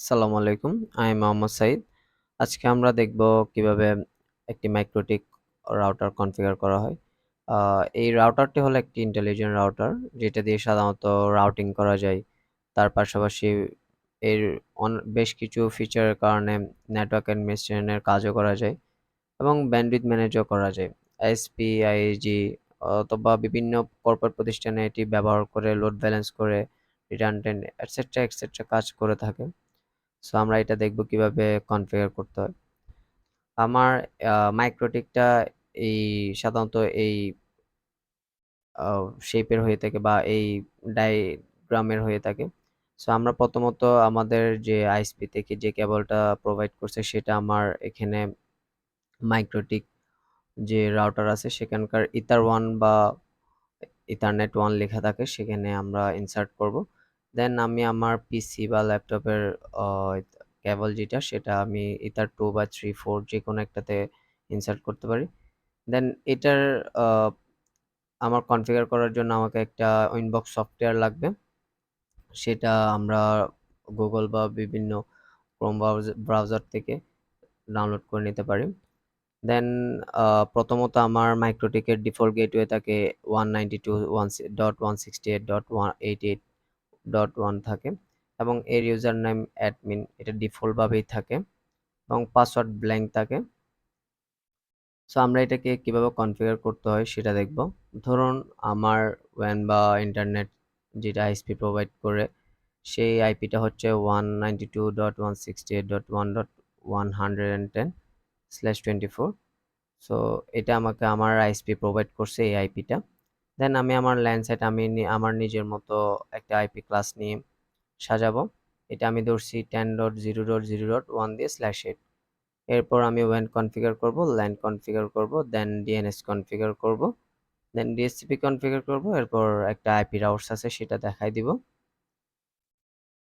আসসালামু আলাইকুম। আমি মোহাম্মদ সাইদ। আজকে আমরা দেখব কিভাবে একটি মাইক্রোটিক রাউটার কনফিগার করা হয়। আ এই রাউটারটি হলো একটি ইন্টেলিজেন্ট রাউটার যেটা দিয়ে সাধারণত রাউটিং করা যায়। তার পাশাপাশি এর বেশ কিছু ফিচারের কারণে নেটওয়ার্ক অ্যাডমিনিস্ট্রেশন এর কাজও করা যায় এবং ব্যান্ডউইথ ম্যানেজও করা যায়। আইএসপি, আইএসজি অথবা বিভিন্ন কর্পোরেট প্রতিষ্ঠানে এটি ব্যবহার করে লোড ব্যালেন্স করে রিডান্ডেন্ট এটসেট্রা, এটসেট্রা কাজ করে থাকে। সো আমরা এটা দেখব কিভাবে কনফিগার করতে হয়। আমার মাইক্রোটিকটা এই সাধারণত এই আ শেপের হয়ে থাকে বা এই ডায়াগ্রামের হয়ে থাকে। সো আমরা প্রথমত আমাদের যে আইএসপি থেকে যে কেবলটা প্রোভাইড করছে সেটা আমার এখানে মাইক্রোটিক যে রাউটার আছে সেখানকার ইথার 1 বা ইথারনেট 1 লেখা থাকে সেখানে আমরা ইনসার্ট করব। দেন আমি আমার পিসি বা ল্যাপটপের আ কেবল যেটা সেটা আমি ইথার 2 বা 3, 4 যেকোনো একটাতে ইনসার্ট করতে পারি। দেন এটার আ আমার কনফিগার করার জন্য আমাকে একটা উইনবক্স সফটওয়্যার লাগবে। সেটা আমরা Google বা বিভিন্ন Chrome ব্রাউজার থেকে ডাউনলোড করে নিতে পারি। দেন প্রথমত আমার মাইক্রোটিকের ডিফল্ট গেটওয়ে থাকে 192.168.188.1 থাকে এবং এর ইউজার নেম অ্যাডমিন এটা ডিফল্ট ভাবেই থাকে এবং পাসওয়ার্ড ব্ল্যাঙ্ক থাকে। সো আমরা এটাকে কিভাবে কনফিগার করতে হয় সেটা দেখব। ধরুন আমার WAN বা ইন্টারনেট যেটা আইএসপি প্রোভাইড করে সেই আইপিটা হচ্ছে 192.168.110/24। সো এটা আমাকে আমার আইএসপি প্রোভাইড করছে এই আইপিটা। দেন আমি আমার ল্যান সেট আমি আমার নিজের মতো একটা আইপি ক্লাস নিয়ে সাজাবো। এটা আমি ধরছি 10.0.0.1 দিয়ে /8। এরপর আমি WAN কনফিগার করব, LAN কনফিগার করব, দেন DNS কনফিগার করব, দেন DHCP কনফিগার করব। এরপর একটা আইপি রাউটার আছে সেটা দেখাই দিব।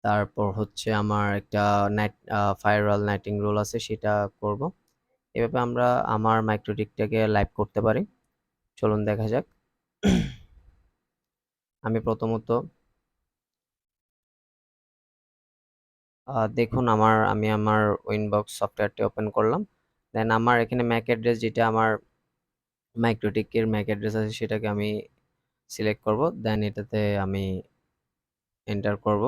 তারপর হচ্ছে আমার একটা নেট ফায়ারওয়াল নেটিং রুল আছে সেটা করব। এভাবে আমরা আমার মাইক্রোটিকটাকে লাইভ করতে পারি। চলুন দেখা যাক। আমি প্রথমত দেখুন আমি আমার উইনবক্স সফটওয়্যারটি ওপেন করলাম। দেন আমার এখানে ম্যাক অ্যাড্রেস যেটা আমার মাইক্রোটিকের ম্যাক অ্যাড্রেস আছে সেটাকে আমি সিলেক্ট করব। দেন এটাতে আমি এন্টার করব।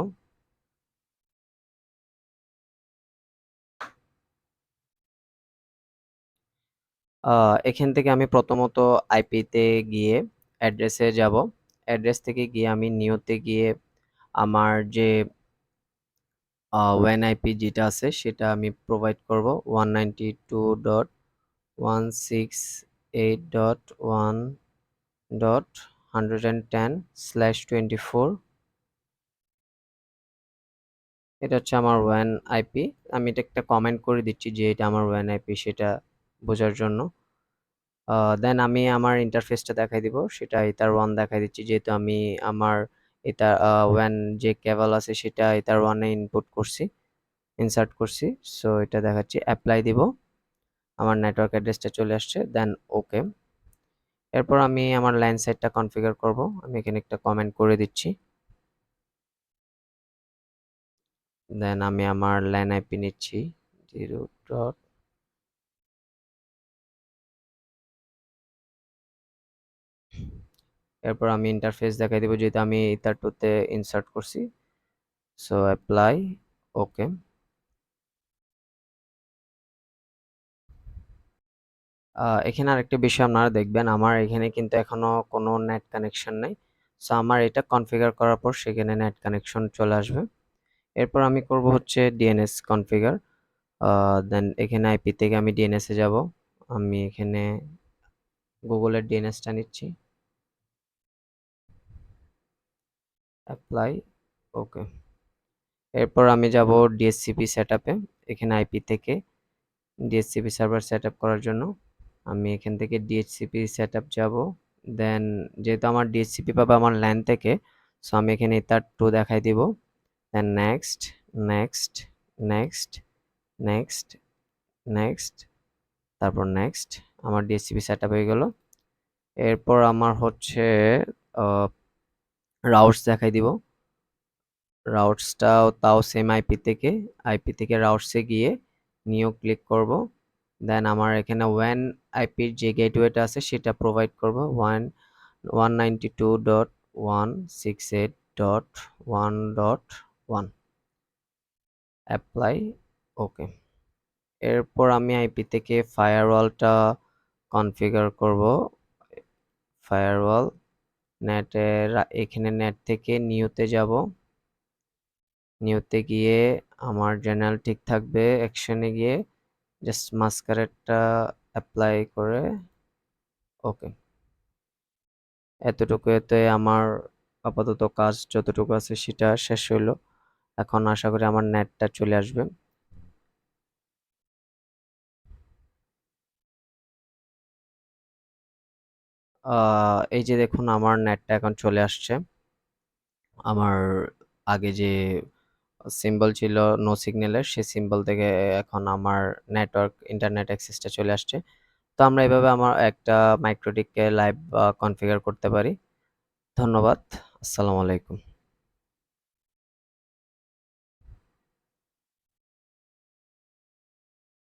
এখান থেকে আমি প্রথমত আইপিতে গিয়ে অ্যাড্রেসে যাব। অ্যাড্রেস থেকে গিয়ে আমি নিউতে গিয়ে আমার যে ওয়ান আইপি যেটা আছে সেটা আমি প্রোভাইড করব 192.168.110/24। এটা হচ্ছে আমার ওয়ান আইপি। আমি এটা একটা কমেন্ট করে দিচ্ছি যে এটা আমার ওয়ান আইপি সেটা বোঝার জন্য। দেন আমি আমার ইন্টারফেসটা দেখাই দিব। সেটা ইথার 1 দেখাই দিচ্ছি যেহেতু আমি আমার এটা WAN যে কেবল আছে সেটা ইথার 1 এ ইনপুট করছি, ইনসার্ট করছি। সো এটা দেখাচ্ছি। এপ্লাই দিব। আমার নেটওয়ার্ক অ্যাড্রেসটা চলে আসছে। দেন ওকে। এরপর আমি আমার লাইন সাইটটা কনফিগার করব। আমি এখানে একটা কমেন্ট করে দিচ্ছি। দেন আমি আমার ল্যান আইপি নিচ্ছি 0. এরপর আমি ইন্টারফেস দেখাই দিব যেহেতু আমি ইথার 2 তে ইনসার্ট করছি। So apply okay. এখানে আরেকটা বিষয় আপনারা দেখবেন আমার এখানে কিন্তু এখনো কোনো নেট কানেকশন নাই। সো আমার এটা কনফিগার করার পর সেখানে নেট কানেকশন চলে আসবে। এরপর আমি করব হচ্ছে ডিএনএস কনফিগার। দেন এখানে আইপি থেকে আমি ডিএনএস এ যাব। আমি এখানে গুগলের ডিএনএসটা নিচ্ছি। Apply okay. এরপর আমি যাব ডিএসসিপি সেটআপে। এখানে আইপি থেকে ডিএসসিপি সার্ভার সেটআপ করার জন্য আমি এখান থেকে ডিএইচসিপি সেটআপ যাব। দেন যেহেতু আমার ডিএইচসিপি পাবে আমার ল্যান থেকে, সো আমি এখানে ইথার 2 দেখাই দিব। Then next, next, next, next, next, তারপর নেক্সট। আমার ডিএইচসিপি সেটআপ হয়ে গেল। এরপর আমার হচ্ছে রাউটস দেখাই দিব। রাউটসটাও তাও সেম আইপি থেকে রাউটসে গিয়ে নিউ ক্লিক করব। দেন আমার এখানে ওয়ান আইপির যে গেটওয়েটা আছে সেটা প্রোভাইড করব, 192.168.1.1। অ্যাপ্লাই, ওকে। এরপর আমি আইপি থেকে ফায়ারওয়ালটা কনফিগার করব। ফায়ারওয়াল নেটের এখানে নেট থেকে নিউতে যাব। নিউতে গিয়ে আমার জেনারেল ঠিক থাকবে, অ্যাকশনে গিয়ে জাস্ট মাস্কারেটটা অ্যাপ্লাই করে ওকে। এতটুকুতে আমার আপাতত কাজ যতটুকু আছে সেটা শেষ হইলো। এখন আশা করি আমার নেটটা চলে আসবে। এই যে দেখুন আমার নেটটা এখন চলে আসছে। আমার আগে যে সিম্বল ছিল নো সিগন্যালের, সেই সিম্বল থেকে এখন আমার ইন্টারনেট অ্যাক্সেসটা চলে আসছে। তো আমরা এভাবে আমার একটা মাইক্রোটিককে লাইভ কনফিগার করতে পারি। ধন্যবাদ। আসসালামু আলাইকুম।